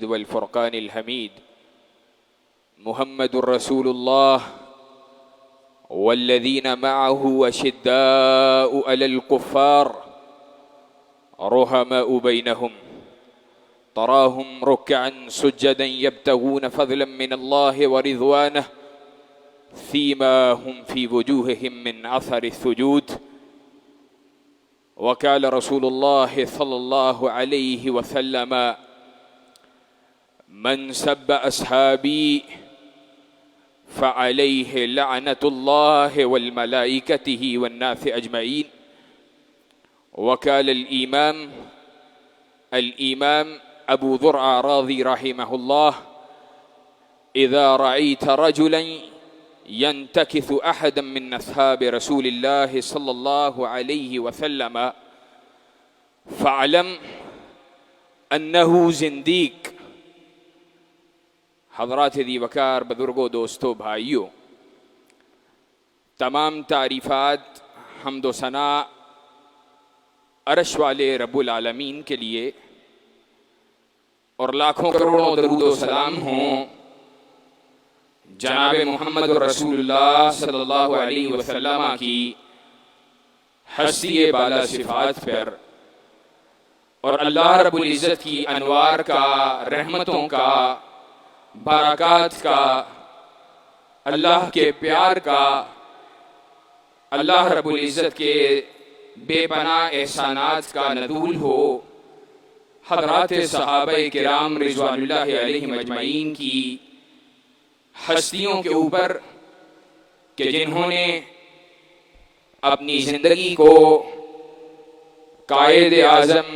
والفرقان الحميد محمد رسول الله والذين معه أشداء على الكفار رحماء بينهم تراهم ركعا سجدا يبتغون فضلا من الله ورضوانه سيماهم في وجوههم من أثر السجود وقال رسول الله صلى الله عليه وسلم من سب أصحابي فعليه لعنة الله والملائكته والناس أجمعين. وقال الإمام أبو ذرع راضي رحمه الله إذا رأيت رجلا ينتكث أحدا من أصحاب رسول الله صلى الله عليه وسلم فاعلم أنه زنديق. حضرات دی وقار بزرگوں دوستو بھائیوں، تمام تعریفات حمد و ثنا عرش والے رب العالمین کے لیے اور لاکھوں کروڑوں درود و سلام ہوں جناب محمد رسول اللہ صلی اللہ علیہ وسلم کی ہستی بالا صفات پر، اور اللہ رب العزت کی انوار کا، رحمتوں کا، برکات کا، اللہ کے پیار کا، اللہ رب العزت کے بے پناہ احسانات کا نزول ہو حضرات صحابہ کرام رضوان اللہ علیہم اجمعین کی ہستیوں کے اوپر کہ جنہوں نے اپنی زندگی کو قائد اعظم،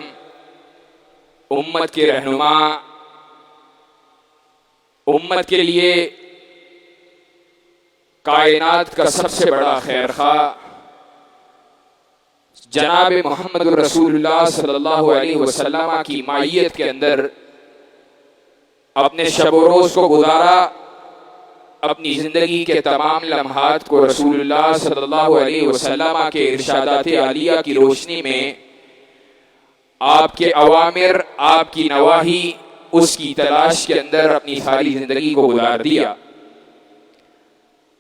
امت کے رہنما، امت کے لیے کائنات کا سب سے بڑا خیر خواہ جناب محمد رسول اللہ صلی اللہ علیہ وسلم کی معیت کے اندر اپنے شب و روز کو گزارا، اپنی زندگی کے تمام لمحات کو رسول اللہ صلی اللہ علیہ وسلم کے ارشادات عالیہ کی روشنی میں آپ کے اوامر، آپ کی نواہی، اس کی تلاش کے اندر اپنی ساری زندگی کو گزار دیا.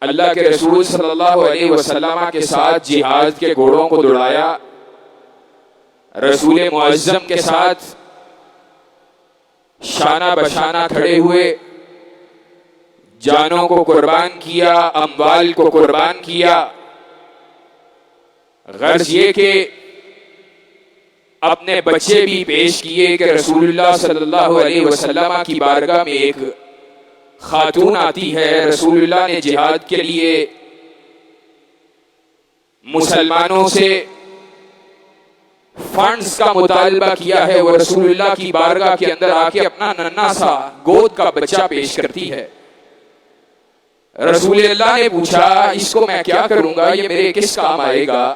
اللہ کے رسول صلی اللہ علیہ وسلم کے ساتھ جہاد کے گھوڑوں کو دوڑایا، رسول معظم کے ساتھ شانہ بشانہ کھڑے ہوئے، جانوں کو قربان کیا، اموال کو قربان کیا، غرض یہ کہ اپنے بچے بھی پیش کیے کہ رسول اللہ صلی اللہ علیہ وسلم کی بارگاہ میں ایک خاتون آتی ہے. رسول اللہ نے جہاد کے لیے مسلمانوں سے فنڈز کا مطالبہ کیا ہے، وہ رسول اللہ کی بارگاہ کے اندر آ کے اپنا ننھا سا گود کا بچہ پیش کرتی ہے. رسول اللہ نے پوچھا اس کو میں کیا کروں گا، یہ میرے کس کام آئے گا؟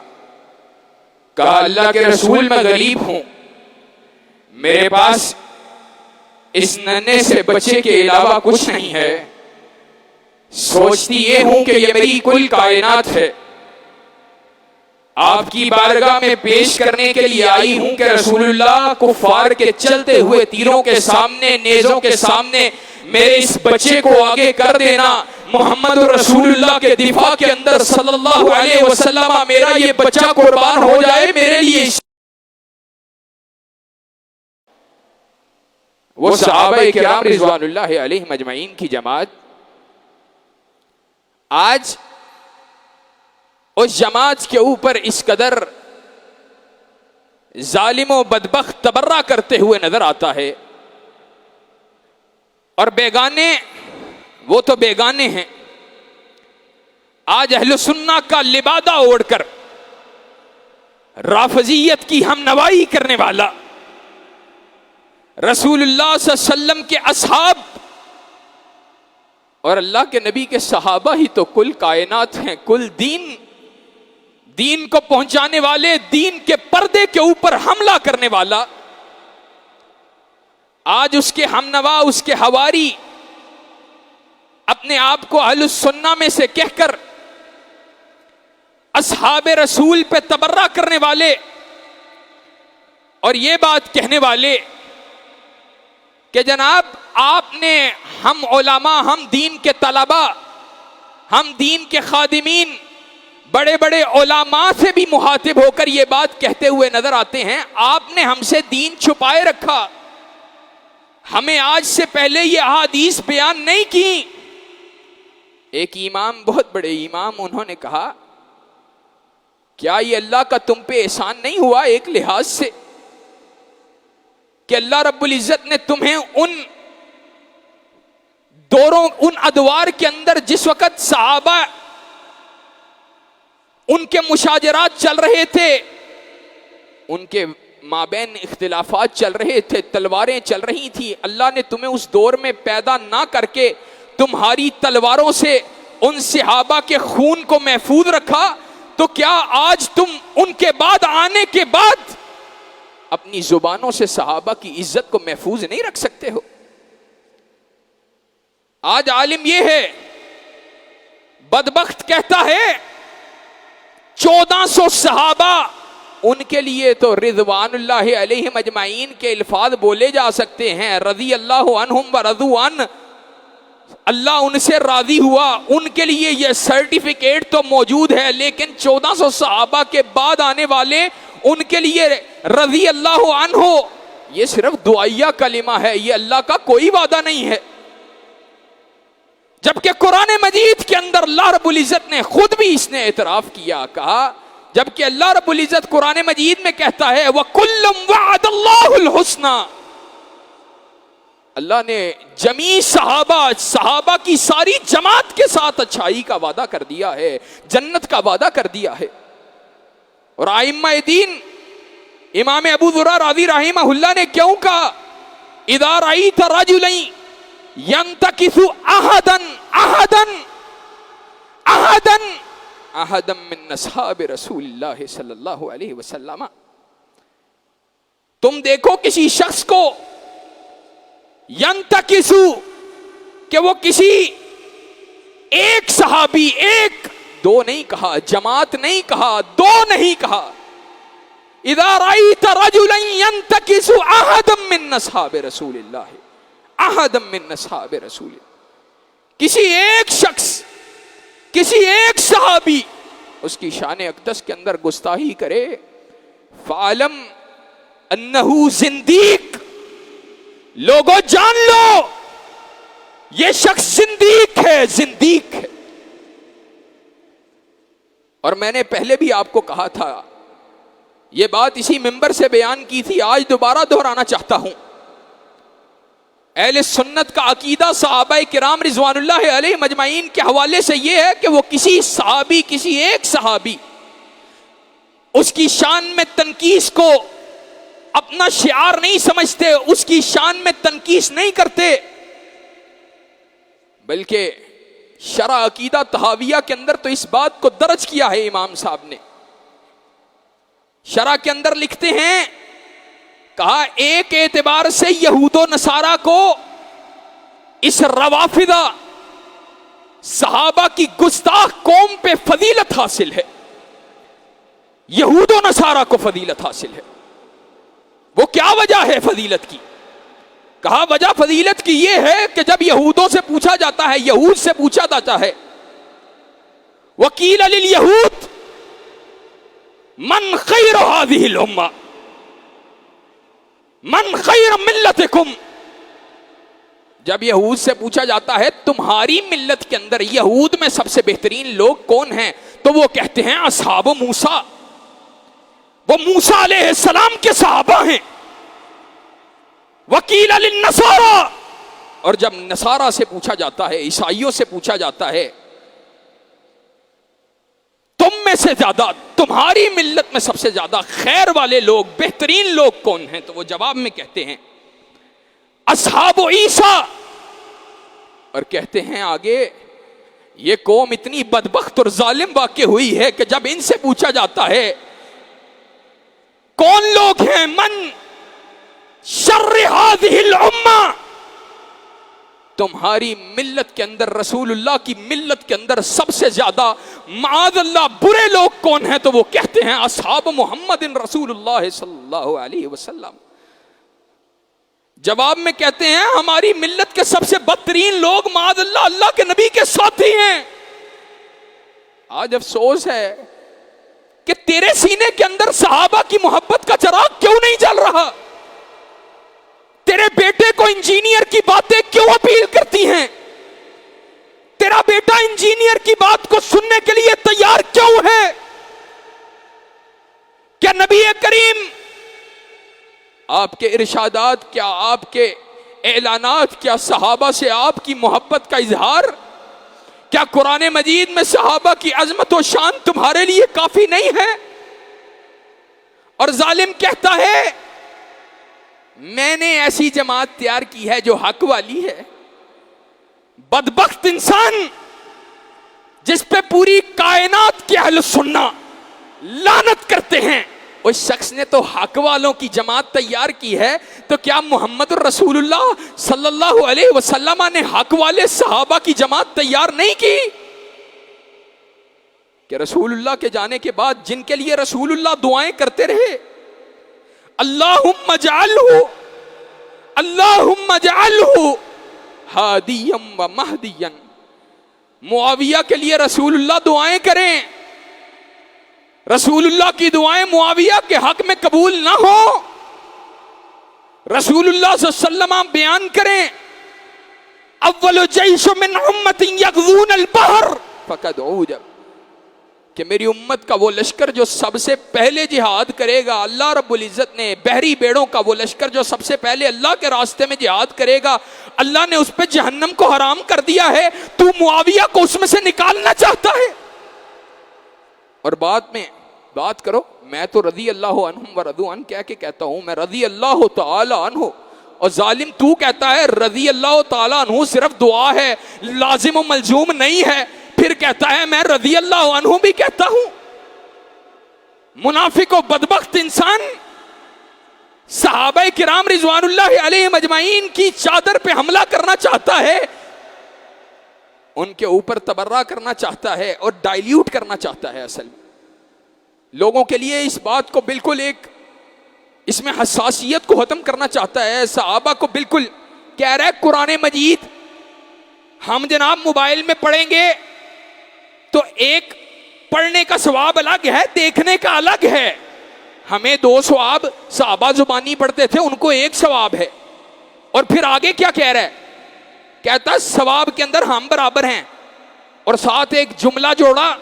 کہا اللہ کے رسول میں غریب ہوں، میرے پاس اس ننھے سے بچے کے علاوہ کچھ نہیں ہے، سوچتی یہ ہوں کہ یہ میری کل کائنات ہے، آپ کی بارگاہ میں پیش کرنے کے لیے آئی ہوں کہ رسول اللہ کفار کے چلتے ہوئے تیروں کے سامنے، نیزوں کے سامنے میرے اس بچے کو آگے کر دینا، محمد رسول اللہ کے دفاع کے اندر صلی اللہ علیہ وسلم میرا یہ بچہ قربان ہو جائے میرے لیے. وہ صحابہ کرام رضوان اللہ علیہم اجمعین کی جماعت آج اس جماعت کے اوپر اس قدر ظالم و بدبخت تبرہ کرتے ہوئے نظر آتا ہے، اور بیگانے وہ تو بیگانے ہیں. آج اہل سنہ کا لبادہ اوڑھ کر رافضیت کی ہم نوائی کرنے والا، رسول اللہ صلی اللہ علیہ وسلم کے اصحاب اور اللہ کے نبی کے صحابہ ہی تو کل کائنات ہیں، کل دین کو پہنچانے والے، دین کے پردے کے اوپر حملہ کرنے والا، آج اس کے ہمنوا، اس کے حواری اپنے آپ کو اہل السنہ میں سے کہہ کر اصحاب رسول پہ تبرہ کرنے والے اور یہ بات کہنے والے کہ جناب آپ نے ہم علماء، ہم دین کے طلباء، ہم دین کے خادمین بڑے بڑے علماء سے بھی مخاطب ہو کر یہ بات کہتے ہوئے نظر آتے ہیں، آپ نے ہم سے دین چھپائے رکھا، ہمیں آج سے پہلے یہ احادیث بیان نہیں کی۔ ایک امام، بہت بڑے امام، انہوں نے کہا کیا یہ اللہ کا تم پہ احسان نہیں ہوا ایک لحاظ سے کہ اللہ رب العزت نے تمہیں ان دوروں، ان ادوار کے اندر جس وقت صحابہ ان کے مشاجرات چل رہے تھے، ان کے مابین اختلافات چل رہے تھے، تلواریں چل رہی تھی، اللہ نے تمہیں اس دور میں پیدا نہ کر کے تمہاری تلواروں سے ان صحابہ کے خون کو محفوظ رکھا، تو کیا آج تم ان کے بعد آنے کے بعد اپنی زبانوں سے صحابہ کی عزت کو محفوظ نہیں رکھ سکتے ہو؟ آج عالم یہ ہے، بدبخت کہتا ہے 1400 صحابہ، ان کے لیے تو رضوان اللہ علیہم اجمعین کے الفاظ بولے جا سکتے ہیں، رضی اللہ عنہم ورضوا عنہ، اللہ ان سے راضی ہوا، ان کے لیے یہ سرٹیفکیٹ تو موجود ہے، لیکن 1400 صحابہ کے بعد آنے والے، ان کے لیے رضی اللہ عنہ یہ صرف دعائیہ کلمہ ہے، یہ اللہ کا کوئی وعدہ نہیں ہے۔ جبکہ قرآن مجید کے اندر اللہ رب العزت نے خود بھی اس نے اعتراف کیا، کہا، جبکہ اللہ رب العزت قرآن مجید میں کہتا ہے وَكُلٌّ وَعَدَ اللَّهُ الْحُسْنَى، اللہ نے جمیع صحابہ کی ساری جماعت کے ساتھ اچھائی کا وعدہ کر دیا ہے، جنت کا وعدہ کر دیا ہے۔ اور ائمہ دین امام ابو ذرہ رضی رحمہ اللہ نے کیوں کہا اذا رأیت رجلین ينتكث احدا من اصحاب رسول اللہ صلی اللہ علیہ وسلم، تم دیکھو کسی شخص کو ينتكث کہ وہ کسی ایک صحابی، ایک دو نہیں کہا، جماعت نہیں کہا، دو نہیں کہا، اذا رأیت رجلا ينتكث احدا من اصحاب رسول اللہ، احد من اصحاب رسول، کسی ایک شخص، کسی ایک صحابی اس کی شان اقدس کے اندر گستاخی کرے، فعلم انہ زندیق، لوگوں جان لو یہ شخص زندیق ہے، زندیق ہے۔ اور میں نے پہلے بھی آپ کو کہا تھا، یہ بات اسی منبر سے بیان کی تھی، آج دوبارہ دہرانا چاہتا ہوں، اہل سنت کا عقیدہ صحابہ کرام رضوان اللہ علیہ مجمعین کے حوالے سے یہ ہے کہ وہ کسی صحابی، کسی ایک صحابی، اس کی شان میں تنقیص کو اپنا شعار نہیں سمجھتے، اس کی شان میں تنقیص نہیں کرتے، بلکہ شرح عقیدہ طحاویہ کے اندر تو اس بات کو درج کیا ہے امام صاحب نے، شرح کے اندر لکھتے ہیں، کہا ایک اعتبار سے یہود و نصارہ کو اس روافضہ صحابہ کی گستاخ قوم پہ فضیلت حاصل ہے، یہود و نصارہ کو فضیلت حاصل ہے۔ وہ کیا وجہ ہے فضیلت کی؟ کہا وجہ فضیلت کی یہ ہے کہ جب یہودوں سے پوچھا جاتا ہے، یہود سے پوچھا جاتا ہے، وقیل للیہود من خیر هذه الامہ من خیر ملتکم، جب یہود سے پوچھا جاتا ہے تمہاری ملت کے اندر یہود میں سب سے بہترین لوگ کون ہیں، تو وہ کہتے ہیں اصحاب موسیٰ، وہ موسیٰ علیہ السلام کے صحابہ ہیں۔ وقیل للنصارى، اور جب نصارہ سے پوچھا جاتا ہے، عیسائیوں سے پوچھا جاتا ہے تم میں سے زیادہ، تمہاری ملت میں سب سے زیادہ خیر والے لوگ، بہترین لوگ کون ہیں، تو وہ جواب میں کہتے ہیں اصحاب عیسیٰ، اور کہتے ہیں آگے یہ قوم اتنی بدبخت اور ظالم واقع ہوئی ہے کہ جب ان سے پوچھا جاتا ہے کون لوگ ہیں من شر هذه الامہ، تمہاری ملت کے اندر، رسول اللہ کی ملت کے اندر سب سے زیادہ معاذ اللہ برے لوگ کون ہیں، تو وہ کہتے ہیں اصحاب محمد رسول اللہ صلی اللہ علیہ وسلم۔ جواب میں کہتے ہیں ہماری ملت کے سب سے بدترین لوگ معاذ اللہ اللہ کے نبی کے ساتھی ہیں۔ آج افسوس ہے کہ تیرے سینے کے اندر صحابہ کی محبت کا چراغ کیوں نہیں جل رہا؟ تیرے بیٹے کو انجینئر کی باتیں کیوں اپیل کرتی ہیں؟ تیرا بیٹا انجینئر کی بات کو سننے کے لیے تیار کیوں ہے؟ کیا نبی کریم آپ کے ارشادات، کیا آپ کے اعلانات، کیا صحابہ سے آپ کی محبت کا اظہار، کیا قرآن مجید میں صحابہ کی عظمت و شان تمہارے لیے کافی نہیں ہے؟ اور ظالم کہتا ہے میں نے ایسی جماعت تیار کی ہے جو حق والی ہے۔ بدبخت انسان جس پہ پوری کائنات کے اہل سننا لعنت کرتے ہیں، اس شخص نے تو حق والوں کی جماعت تیار کی ہے، تو کیا محمد رسول اللہ صلی اللہ علیہ وسلم نے حق والے صحابہ کی جماعت تیار نہیں کی؟ کہ رسول اللہ کے جانے کے بعد جن کے لیے رسول اللہ دعائیں کرتے رہے، اللہم اجعلہ اللہم اجعلہ ہادیا و مہدیا، معاویہ کے لیے رسول اللہ دعائیں کریں، رسول اللہ کی دعائیں معاویہ کے حق میں قبول نہ ہو، رسول اللہ صلی اللہ علیہ وسلم بیان کریں اول جیش من امت یغزون البحر فقد عوجب، کہ میری امت کا وہ لشکر جو سب سے پہلے جہاد کرے گا، اللہ رب العزت نے بحری بیڑوں کا وہ لشکر جو سب سے پہلے اللہ کے راستے میں جہاد کرے گا، اللہ نے اس پہ جہنم کو حرام کر دیا ہے، تو معاویہ کو اس میں سے نکالنا چاہتا ہے؟ اور بعد میں بات کرو میں تو رضی اللہ عنہم و رضوا عنہ کہہ کے کہتا ہوں، میں رضی اللہ تعالی عنہ، اور ظالم تو کہتا ہے رضی اللہ تعالی عنہ صرف دعا ہے، لازم و ملزوم نہیں ہے، پھر کہتا ہے میں رضی اللہ عنہ بھی کہتا ہوں۔ منافق و بدبخت انسان صحابہ کرام رضوان اللہ علیہم اجمعین کی چادر پہ حملہ کرنا چاہتا ہے، ان کے اوپر تبرہ کرنا چاہتا ہے اور ڈائلیوٹ کرنا چاہتا ہے، اصل میں لوگوں کے لیے اس بات کو بالکل ایک اس میں حساسیت کو ختم کرنا چاہتا ہے، صحابہ کو بالکل کہہ رہا ہے قرآن مجید ہم جناب موبائل میں پڑھیں گے تو ایک پڑھنے کا ثواب الگ ہے، دیکھنے کا الگ ہے، ہمیں 2 ثواب، صحابہ زبانی پڑھتے تھے ان کو 1 ثواب ہے، اور پھر آگے کیا کہہ رہا ہے؟ کہتا ہے ثواب کے اندر ہم برابر ہیں، اور ساتھ ایک جملہ جوڑا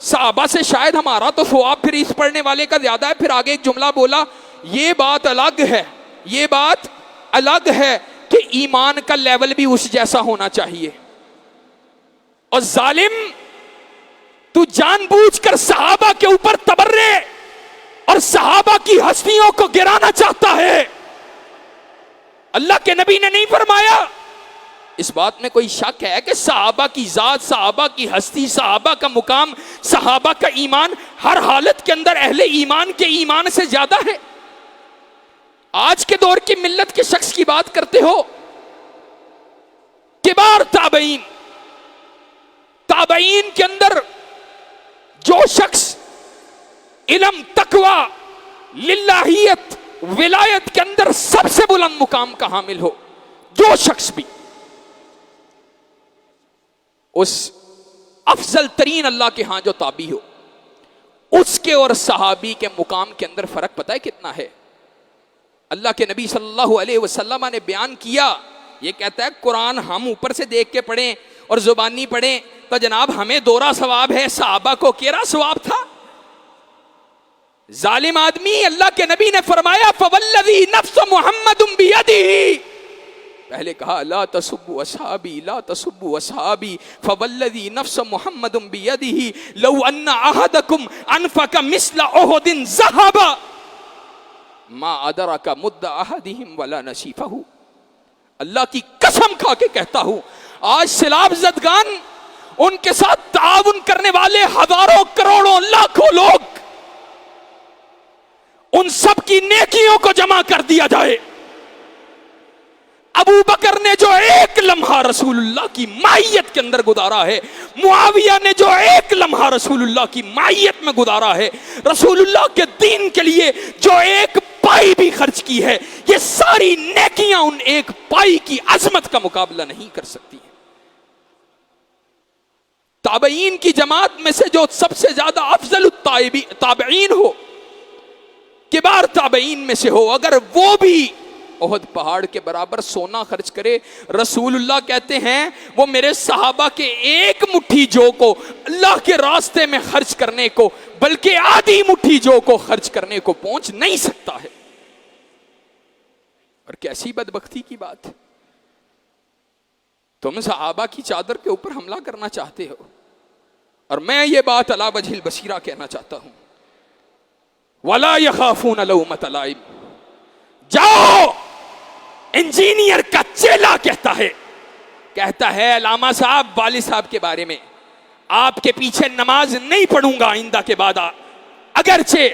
صحابہ سے شاید ہمارا تو ثواب پھر اس پڑھنے والے کا زیادہ ہے، پھر آگے ایک جملہ بولا یہ بات الگ ہے، یہ بات الگ ہے کہ ایمان کا لیول بھی اس جیسا ہونا چاہیے۔ اور ظالم تو جان بوجھ کر صحابہ کے اوپر تبرے اور صحابہ کی ہستیوں کو گرانا چاہتا ہے۔ اللہ کے نبی نے نہیں فرمایا، اس بات میں کوئی شک ہے کہ صحابہ کی ذات، صحابہ کی ہستی، صحابہ کا مقام، صحابہ کا ایمان ہر حالت کے اندر اہل ایمان کے ایمان سے زیادہ ہے؟ آج کے دور کی ملت کے شخص کی بات کرتے ہو، کبار تابعین، تابعین کے اندر جو شخص علم، تقوی، للہیت، ولایت کے اندر سب سے بلند مقام کا حامل ہو، جو شخص بھی اس افضل ترین اللہ کے ہاں جو تابع ہو، اس کے اور صحابی کے مقام کے اندر فرق پتہ ہے کتنا ہے؟ اللہ کے نبی صلی اللہ علیہ وسلم نے بیان کیا، یہ کہتا ہے قرآن ہم اوپر سے دیکھ کے پڑھیں اور زبانی پڑھیں تو جناب ہمیں 2 ثواب ہے، صحابہ کو 11 ثواب تھا۔ ظالم آدمی، اللہ کے نبی نے فرمایا فوالذی نفس محمد بیدہ، پہلے کہا لا تسبوا اصحابی لا تسبوا اصحابی فوالذی نفس محمد بیدہ لو ان احدکم انفق مثل احد ذهبا ما ادرک مد احدہم ولا نصیفہ۔ اللہ کی قسم کھا کے کہتا ہوں، آج سیلاب زدگان، ان کے ساتھ تعاون کرنے والے ہزاروں کروڑوں لاکھوں لوگ، ان سب کی نیکیوں کو جمع کر دیا جائے، ابو بکر نے جو 1 لمحہ رسول اللہ کی معیت کے اندر گزارا ہے، معاویہ نے جو ایک لمحہ رسول اللہ کی معیت میں گزارا ہے، رسول اللہ کے دین کے لیے جو ایک پائی بھی خرچ کی ہے، یہ ساری نیکیاں ان ایک پائی کی عظمت کا مقابلہ نہیں کر سکتی. تابعین کی جماعت میں سے جو سب سے زیادہ افضل تابعین ہو، کبار تابعین میں سے ہو، اگر وہ بھی احد پہاڑ کے برابر سونا خرچ کرے، رسول اللہ کہتے ہیں وہ میرے صحابہ کے ایک مٹھی جو کو اللہ کے راستے میں خرچ کرنے کو، بلکہ آدھی مٹھی جو کو خرچ کرنے کو پہنچ نہیں سکتا ہے. اور کیسی بدبختی کی بات، تم صحابہ کی چادر کے اوپر حملہ کرنا چاہتے ہو. اور میں یہ بات علی وجہ البصیرہ کہنا چاہتا ہوں، وَلَا يَخَافُونَ لَوْمَةَ لَائِمٍ. جاؤ، انجینئر کا چیلا کہتا ہے علامہ صاحب والد صاحب کے بارے میں، آپ کے پیچھے نماز نہیں پڑھوں گا آئندہ کے بعد، اگرچہ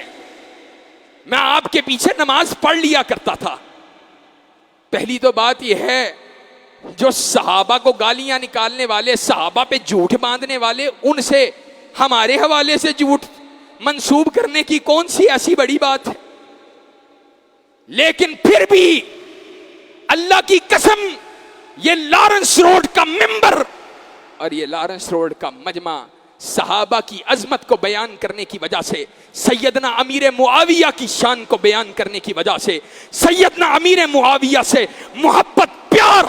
میں آپ کے پیچھے نماز پڑھ لیا کرتا تھا. پہلی تو بات یہ ہے، جو صحابہ کو گالیاں نکالنے والے، صحابہ پہ جھوٹ باندھنے والے، ان سے ہمارے حوالے سے جھوٹ منسوب کرنے کی کون سی ایسی بڑی بات ہے؟ لیکن پھر بھی اللہ کی قسم، یہ لارنس روڈ کا ممبر اور یہ لارنس روڈ کا مجمع صحابہ کی عظمت کو بیان کرنے کی وجہ سے، سیدنا امیر معاویہ کی شان کو بیان کرنے کی وجہ سے، سیدنا امیر معاویہ سے محبت، پیار،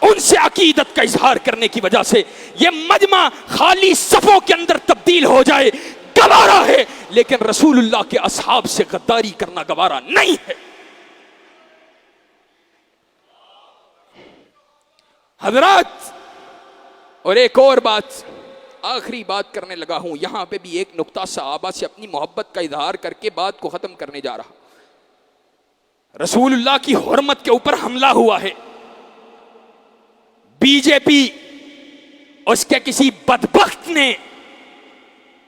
ان سے عقیدت کا اظہار کرنے کی وجہ سے یہ مجمع خالی صفوں کے اندر تبدیل ہو جائے گوارا ہے، لیکن رسول اللہ کے اصحاب سے غداری کرنا گوارا نہیں ہے. حضرات، اور ایک اور بات، آخری بات کرنے لگا ہوں، یہاں پہ بھی ایک نقطہ صحابہ سے اپنی محبت کا اظہار کر کے بات کو ختم کرنے جا رہا. رسول اللہ کی حرمت کے اوپر حملہ ہوا ہے، بی جے پی اس کے کسی بدبخت نے،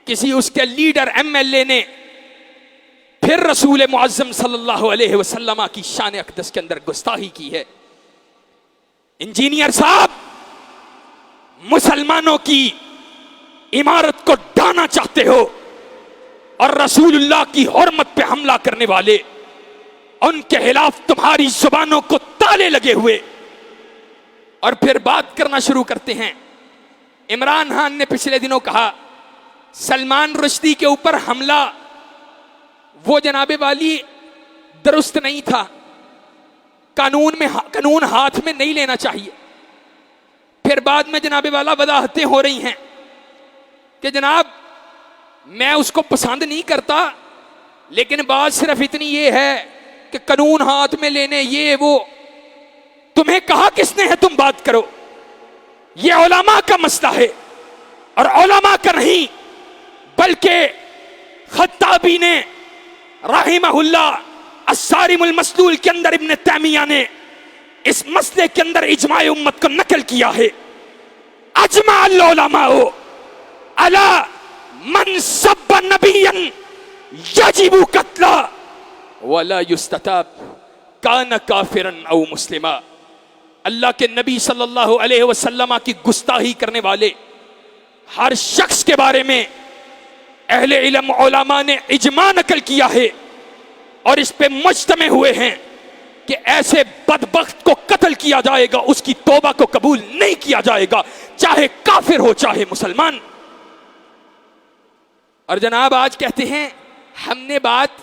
کسی اس کے لیڈر ایم ایل اے نے پھر رسول معظم صلی اللہ علیہ وسلم کی شان اقدس کے اندر گستاخی کی ہے. انجینئر صاحب، مسلمانوں کی عمارت کو ڈھانا چاہتے ہو اور رسول اللہ کی حرمت پہ حملہ کرنے والے، ان کے خلاف تمہاری زبانوں کو تالے لگے ہوئے، اور پھر بات کرنا شروع کرتے ہیں. عمران خان نے پچھلے دنوں کہا سلمان رشدی کے اوپر حملہ وہ جناب والی درست نہیں تھا، قانون ہاتھ میں نہیں لینا چاہیے. پھر بعد میں جناب والا وضاحتیں ہو رہی ہیں کہ جناب میں اس کو پسند نہیں کرتا، لیکن بات صرف اتنی یہ ہے کہ قانون ہاتھ میں لینے یہ وہ، تمہیں کہا کس نے ہے تم بات کرو؟ یہ علماء کا مسئلہ ہے، اور علماء کا نہیں بلکہ خطابی نے رحمہ اللہ الصارم المسلول کے اندر، ابن تیمیہ نے اس مسئلے کے اندر اجماع امت کو نقل کیا ہے. اجمع العلماء علی من سب نبیا یجب قتلا ولا یستتاب کان کافرا او مسلما. اللہ کے نبی صلی اللہ علیہ وسلم کی گستاخی کرنے والے ہر شخص کے بارے میں اہل علم علماء نے اجماع نقل کیا ہے، اور اس پہ مجتمع ہوئے ہیں کہ ایسے بدبخت کو قتل کیا جائے گا، اس کی توبہ کو قبول نہیں کیا جائے گا، چاہے کافر ہو چاہے مسلمان. اور جناب آج کہتے ہیں ہم نے بات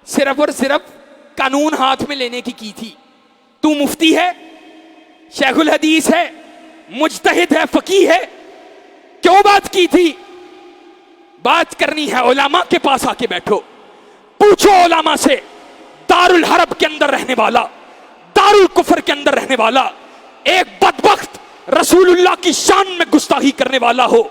صرف اور صرف قانون ہاتھ میں لینے کی تھی. تو مفتی ہے، شیخ الحدیث ہے، مجتہد ہے، فقیہ ہے، کیوں بات کی تھی؟ بات کرنی ہے علماء کے پاس آ کے بیٹھو، پوچھو علماء سے. دار الحرب کے اندر رہنے والا، دار الکفر کے اندر رہنے والا ایک بدبخت رسول اللہ کی شان میں گستاخی کرنے والا ہو،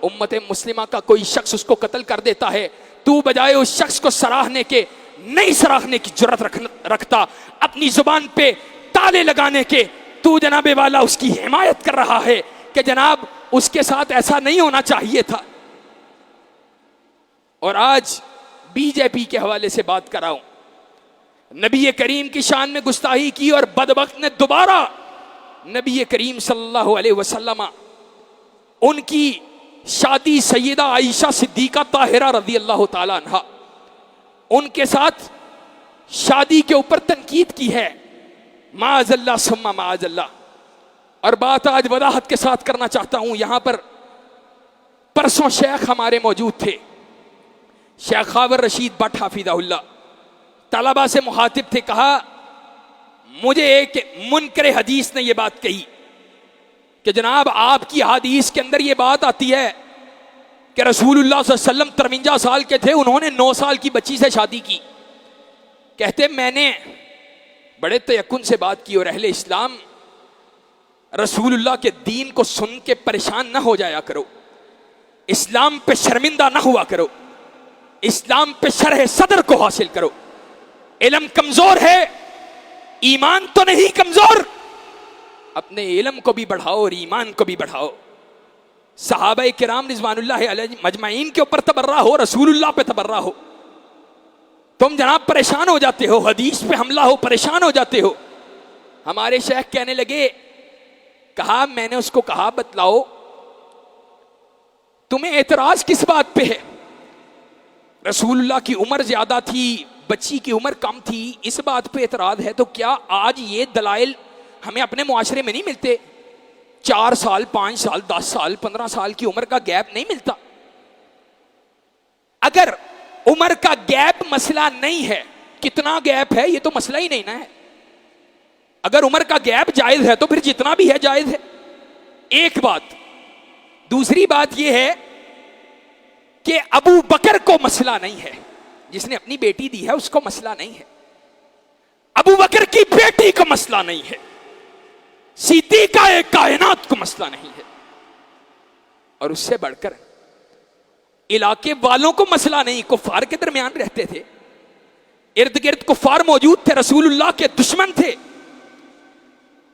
امت مسلمہ کا کوئی شخص اس کو قتل کر دیتا ہے، تو بجائے اس شخص کو سراہنے کے نہیں سراہنے کی جرات رکھتا، اپنی زبان پہ تالے لگانے کے تو جناب والا اس کی حمایت کر رہا ہے کہ جناب اس کے ساتھ ایسا نہیں ہونا چاہیے تھا. اور آج بی جے پی کے حوالے سے بات کر رہا ہوں، نبی کریم کی شان میں گستاخی کی اور بدبخت نے دوبارہ نبی کریم صلی اللہ علیہ وسلم ان کی شادی سیدہ عائشہ صدیقہ طاہرہ رضی اللہ تعالیٰ عنہا ان کے ساتھ شادی کے اوپر تنقید کی ہے، معاذ اللہ ثم معاذ اللہ. اور بات آج وضاحت کے ساتھ کرنا چاہتا ہوں. یہاں پر پرسوں شیخ ہمارے موجود تھے، شیخ خاور رشید بٹ حافظہ اللہ، طلبہ سے مخاطب تھے. کہا مجھے ایک منکر حدیث نے یہ بات کہی کہ جناب آپ کی حدیث کے اندر یہ بات آتی ہے کہ رسول اللہ صلی اللہ علیہ وسلم 53 سال کے تھے، انہوں نے 9 سال کی بچی سے شادی کی. کہتے میں نے بڑے تیقن سے بات کی، اور اہل اسلام رسول اللہ کے دین کو سن کے پریشان نہ ہو جایا کرو، اسلام پہ شرمندہ نہ ہوا کرو، اسلام پہ شرح صدر کو حاصل کرو. علم کمزور ہے، ایمان تو نہیں کمزور. اپنے علم کو بھی بڑھاؤ اور ایمان کو بھی بڑھاؤ. صحابہ کرام رضوان اللہ علیہ مجمعین کے اوپر تبرہ ہو، رسول اللہ پہ تبرہ ہو. تم جناب پریشان ہو جاتے ہو، حدیث پہ حملہ ہو پریشان ہو جاتے ہو. ہمارے شیخ کہنے لگے، کہا میں نے اس کو کہا بتلاؤ تمہیں اعتراض کس بات پہ ہے؟ رسول اللہ کی عمر زیادہ تھی، بچی کی عمر کم تھی، اس بات پہ اعتراض ہے. تو کیا آج یہ دلائل ہمیں اپنے معاشرے میں نہیں ملتے؟ 4 سال 5 سال 10 سال 15 سال کی عمر کا گیپ نہیں ملتا. اگر عمر کا گیپ مسئلہ نہیں ہے، کتنا گیپ ہے یہ تو مسئلہ ہی نہیں نا ہے. اگر عمر کا گیپ جائز ہے تو پھر جتنا بھی ہے جائز ہے. ایک بات. دوسری بات یہ ہے کہ ابو بکر کو مسئلہ نہیں ہے، جس نے اپنی بیٹی دی ہے اس کو مسئلہ نہیں ہے. ابو بکر کی بیٹی کو مسئلہ نہیں ہے، صدیقہ کائنات کو مسئلہ نہیں ہے. اور اس سے بڑھ کر علاقے والوں کو مسئلہ نہیں، کفار کے درمیان رہتے تھے، ارد گرد کفار موجود تھے، رسول اللہ کے دشمن تھے،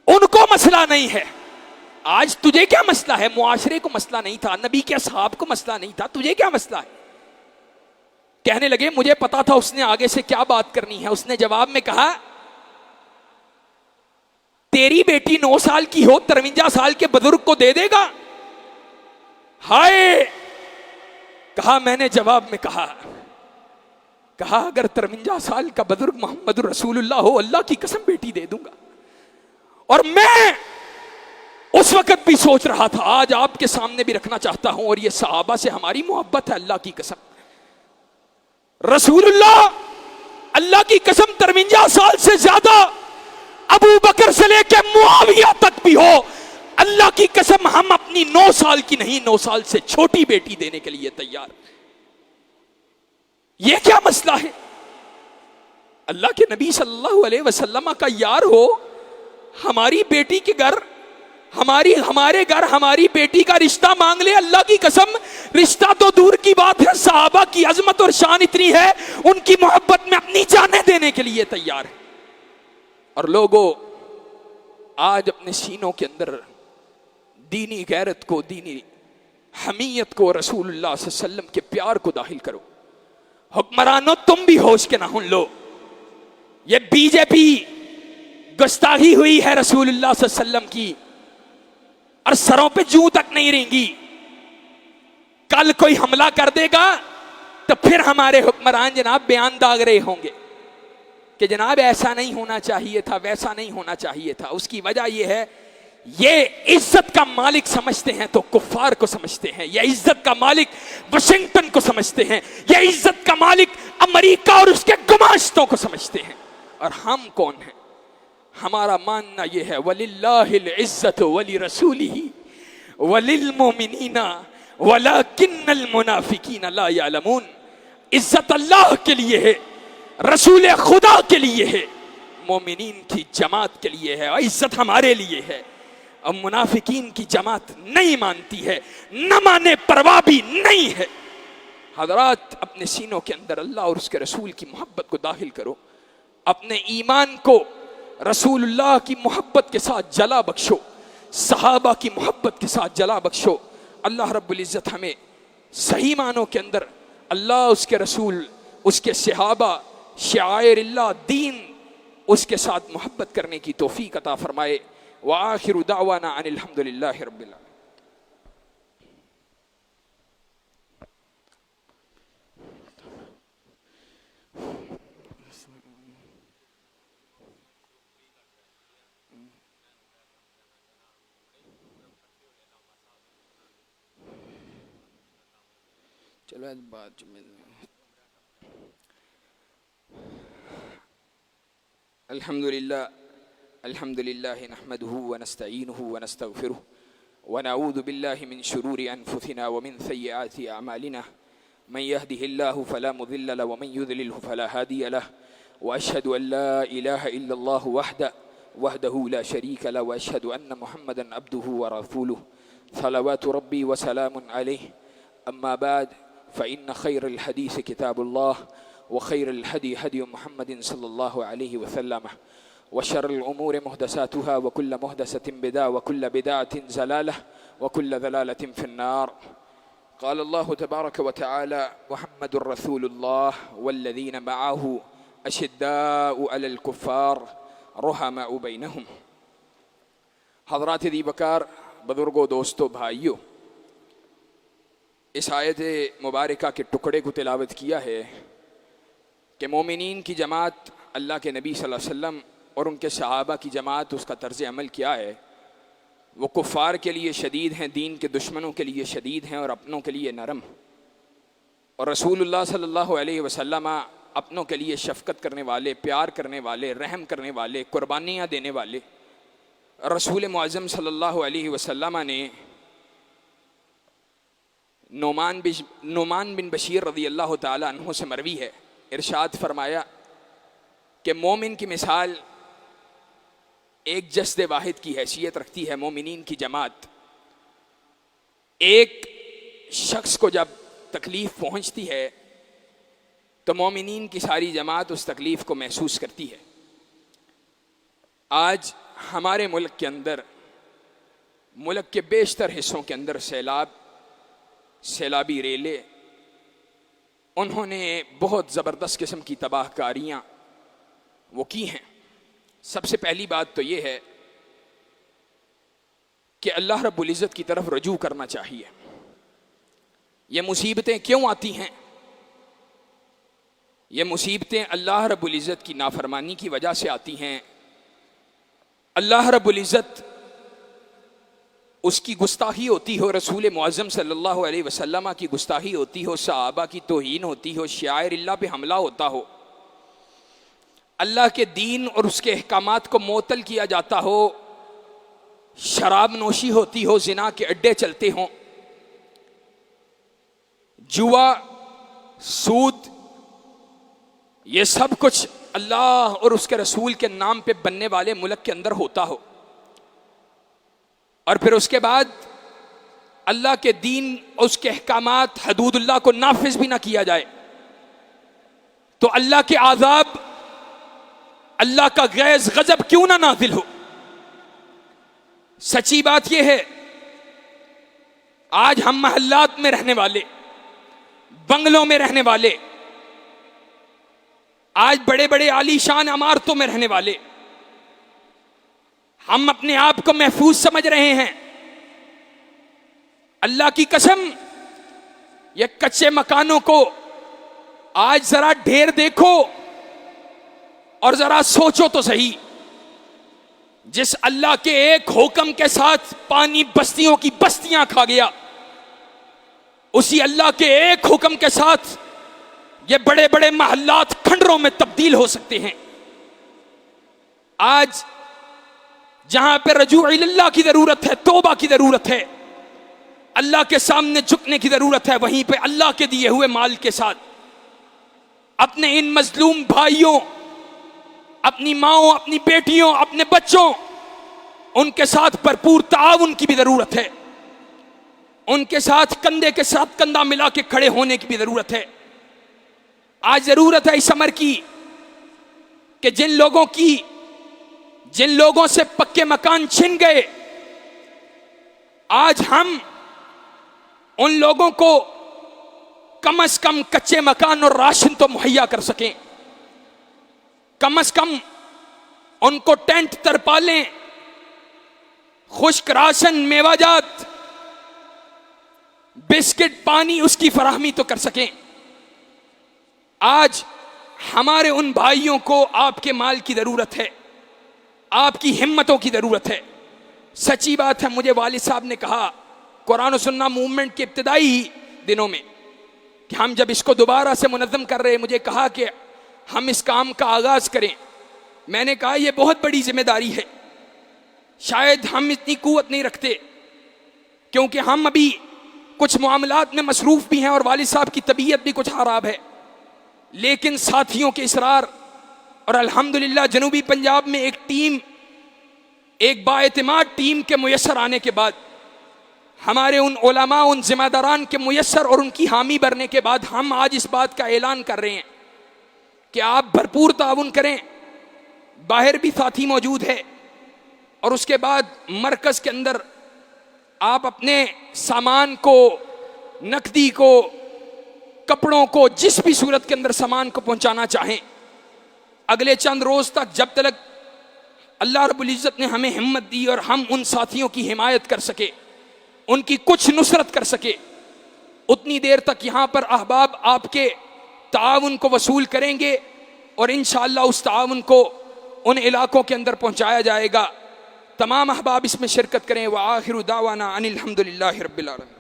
ان کو مسئلہ نہیں ہے. آج تجھے کیا مسئلہ ہے؟ معاشرے کو مسئلہ نہیں تھا، نبی کے اصحاب کو مسئلہ نہیں تھا، تجھے کیا مسئلہ ہے؟ کہنے لگے مجھے پتا تھا اس نے آگے سے کیا بات کرنی ہے. اس نے جواب میں کہا تیری بیٹی 9 سال کی ہو 53 سال کے بزرگ کو دے دے گا؟ ہائے. کہا میں نے جواب میں کہا اگر 53 سال کا بزرگ محمد رسول اللہ ہو، اللہ کی قسم بیٹی دے دوں گا. اور میں اس وقت بھی سوچ رہا تھا، آج آپ کے سامنے بھی رکھنا چاہتا ہوں، اور یہ صحابہ سے ہماری محبت ہے، اللہ کی قسم رسول اللہ کی قسم 53 سال سے زیادہ ابو بکر سے لے کے معاویہ تک بھی ہو، اللہ کی قسم ہم اپنی 9 سال کی نہیں 9 سال سے چھوٹی بیٹی دینے کے لیے تیار. یہ کیا مسئلہ ہے؟ اللہ کے نبی صلی اللہ علیہ وسلم کا یار ہو، ہماری بیٹی کے گھر ہمارے گھر ہماری بیٹی کا رشتہ مانگ لے. اللہ کی قسم رشتہ تو دور کی بات ہے، صحابہ کی عظمت اور شان اتنی ہے، ان کی محبت میں اپنی جانیں دینے کے لیے تیار ہے. اور لوگوں آج اپنے سینوں کے اندر دینی غیرت کو، دینی حمیت کو، رسول اللہ صلی اللہ علیہ وسلم کے پیار کو داخل کرو. حکمرانوں تم بھی ہوش کے نہ لو. یہ بی جے پی گستاخی ہوئی ہے رسول اللہ صلی اللہ علیہ وسلم کی، اور سروں پہ جوں تک نہیں رہیں گی. کل کوئی حملہ کر دے گا تو پھر ہمارے حکمران جناب بیان داغ رہے ہوں گے کہ جناب ایسا نہیں ہونا چاہیے تھا، ویسا نہیں ہونا چاہیے تھا. اس کی وجہ یہ ہے، یہ عزت کا مالک سمجھتے ہیں تو کفار کو سمجھتے ہیں، یہ عزت کا مالک واشنگٹن کو سمجھتے ہیں، یہ عزت کا مالک امریکہ اور اس کے گماشتوں کو سمجھتے ہیں. اور ہم کون ہیں؟ ہمارا ماننا یہ ہے وَلِلَّهِ الْعِزَّةُ وَلِرَسُولِهِ وَلِلْمُؤْمِنِينَ وَلَكِنَّ الْمُنَافِقِينَ لَا يَعْلَمُونَ. عزت اللہ کے لیے ہے، رسول خدا کے لیے ہے، مومنین کی جماعت کے لیے ہے، اور عزت ہمارے لیے ہے. اب منافقین کی جماعت نہیں مانتی ہے، نہ مانے پرواہ بھی نہیں ہے. حضرات اپنے سینوں کے اندر اللہ اور اس کے رسول کی محبت کو داخل کرو، اپنے ایمان کو رسول اللہ کی محبت کے ساتھ جلا بخشو، صحابہ کی محبت کے ساتھ جلا بخشو. اللہ رب العزت ہمیں صحیح معنوں کے اندر اللہ، اس کے رسول، اس کے صحابہ، شعائر اللہ، دین، اس کے ساتھ محبت کرنے کی توفیق عطا فرمائے. وآخر دعوانا ان الحمد للہ رب العالمین. چلو بات الحمد لله نحمده ونستعينه ونستغفره ونعوذ بالله من شرور أنفسنا ومن سيئات أعمالنا من يهده الله فلا مضل له ومن يضلله فلا هادي له وأشهد أن لا إله إلا الله وحده لا شريك له وأشهد أن محمدا عبده ورسوله صلوات ربي وسلام عليه. أما بعد فإن خير الحديث كتاب الله وخير الهدي هدي محمد صلى الله عليه وسلم وشر الأمور محدثاتها وكل محدثة بدعة وكل بدعة ضلالة وكل ضلالة في النار. قال الله تبارك وتعالى محمد رسول الله والذين معه أشداء على الكفار رحماء بينهم. حضرات دی بکار، بزرگوں، دوستوں، بھائیوں، اس آیت مبارکہ کے ٹکڑے کو تلاوت کیا ہے کہ مومنین کی جماعت، اللہ کے نبی صلی اللہ علیہ وسلم اور ان کے صحابہ کی جماعت، اس کا طرز عمل کیا ہے. وہ کفار کے لیے شدید ہیں، دین کے دشمنوں کے لیے شدید ہیں اور اپنوں کے لیے نرم. اور رسول اللہ صلی اللہ علیہ وسلم اپنوں کے لیے شفقت کرنے والے، پیار کرنے والے، رحم کرنے والے، قربانیاں دینے والے. رسول معظم صلی اللہ علیہ وسلم نے نعمان بن بشیر رضی اللہ تعالی عنہ سے مروی ہے، ارشاد فرمایا کہ مومن کی مثال ایک جسد واحد کی حیثیت رکھتی ہے. مومنین کی جماعت، ایک شخص کو جب تکلیف پہنچتی ہے تو مومنین کی ساری جماعت اس تکلیف کو محسوس کرتی ہے. آج ہمارے ملک کے اندر، ملک کے بیشتر حصوں کے اندر سیلابی ریلے، انہوں نے بہت زبردست قسم کی تباہ کاریاں وہ کی ہیں. سب سے پہلی بات تو یہ ہے کہ اللہ رب العزت کی طرف رجوع کرنا چاہیے. یہ مصیبتیں کیوں آتی ہیں؟ یہ مصیبتیں اللہ رب العزت کی نافرمانی کی وجہ سے آتی ہیں. اللہ رب العزت، اس کی گستاخی ہوتی ہو، رسول معظم صلی اللہ علیہ وسلم کی گستاخی ہوتی ہو، صحابہ کی توہین ہوتی ہو، شعائر اللہ پہ حملہ ہوتا ہو، اللہ کے دین اور اس کے احکامات کو معطل کیا جاتا ہو، شراب نوشی ہوتی ہو، زنا کے اڈے چلتے ہوں، جوا، سود، یہ سب کچھ اللہ اور اس کے رسول کے نام پہ بننے والے ملک کے اندر ہوتا ہو، اور پھر اس کے بعد اللہ کے دین اور اس کے احکامات، حدود اللہ کو نافذ بھی نہ کیا جائے، تو اللہ کے عذاب، اللہ کا غیظ، غضب کیوں نہ نازل ہو؟ سچی بات یہ ہے، آج ہم محلات میں رہنے والے، بنگلوں میں رہنے والے، آج بڑے بڑے عالی شان عمارتوں میں رہنے والے، ہم اپنے آپ کو محفوظ سمجھ رہے ہیں. اللہ کی قسم، یہ کچے مکانوں کو آج ذرا ڈھیر دیکھو اور ذرا سوچو تو صحیح. جس اللہ کے ایک حکم کے ساتھ پانی بستیوں کی بستیاں کھا گیا، اسی اللہ کے ایک حکم کے ساتھ یہ بڑے بڑے محلات کھنڈروں میں تبدیل ہو سکتے ہیں. آج جہاں پہ رجوع اللہ کی ضرورت ہے، توبہ کی ضرورت ہے، اللہ کے سامنے جھکنے کی ضرورت ہے، وہیں پہ اللہ کے دیے ہوئے مال کے ساتھ اپنے ان مظلوم بھائیوں، اپنی ماؤں، اپنی بیٹیوں، اپنے بچوں، ان کے ساتھ بھرپور تعاون کی بھی ضرورت ہے. ان کے ساتھ کندھے کے ساتھ کندھا ملا کے کھڑے ہونے کی بھی ضرورت ہے. آج ضرورت ہے اس امر کی کہ جن لوگوں سے پکے مکان چھن گئے، آج ہم ان لوگوں کو کم از کم کچے مکان اور راشن تو مہیا کر سکیں، کم از کم ان کو ٹینٹ ترپالیں، خشک راشن، میوہ جات، بسکٹ، پانی اس کی فراہمی تو کر سکیں۔ آج ہمارے ان بھائیوں کو آپ کے مال کی ضرورت ہے، آپ کی ہمتوں کی ضرورت ہے۔ سچی بات ہے، مجھے والد صاحب نے کہا قرآن و سنہ موومنٹ کے ابتدائی دنوں میں کہ ہم جب اس کو دوبارہ سے منظم کر رہے، مجھے کہا کہ ہم اس کام کا آغاز کریں۔ میں نے کہا یہ بہت بڑی ذمہ داری ہے، شاید ہم اتنی قوت نہیں رکھتے، کیونکہ ہم ابھی کچھ معاملات میں مصروف بھی ہیں اور والد صاحب کی طبیعت بھی کچھ خراب ہے، لیکن ساتھیوں کے اصرار اور الحمدللہ جنوبی پنجاب میں ایک ٹیم، ایک بااعتماد ٹیم کے میسر آنے کے بعد، ہمارے ان علماء، ان ذمہ داران کے میسر اور ان کی حامی بھرنے کے بعد، ہم آج اس بات کا اعلان کر رہے ہیں کہ آپ بھرپور تعاون کریں۔ باہر بھی ساتھی موجود ہے، اور اس کے بعد مرکز کے اندر آپ اپنے سامان کو، نقدی کو، کپڑوں کو، جس بھی صورت کے اندر سامان کو پہنچانا چاہیں، اگلے چند روز تک جب تک اللہ رب العزت نے ہمیں ہمت دی اور ہم ان ساتھیوں کی حمایت کر سکے، ان کی کچھ نصرت کر سکے، اتنی دیر تک یہاں پر احباب آپ کے تعاون کو وصول کریں گے، اور انشاءاللہ اس تعاون کو ان علاقوں کے اندر پہنچایا جائے گا۔ تمام احباب اس میں شرکت کریں۔ وآخر دعوانا ان الحمدللہ رب العالمین۔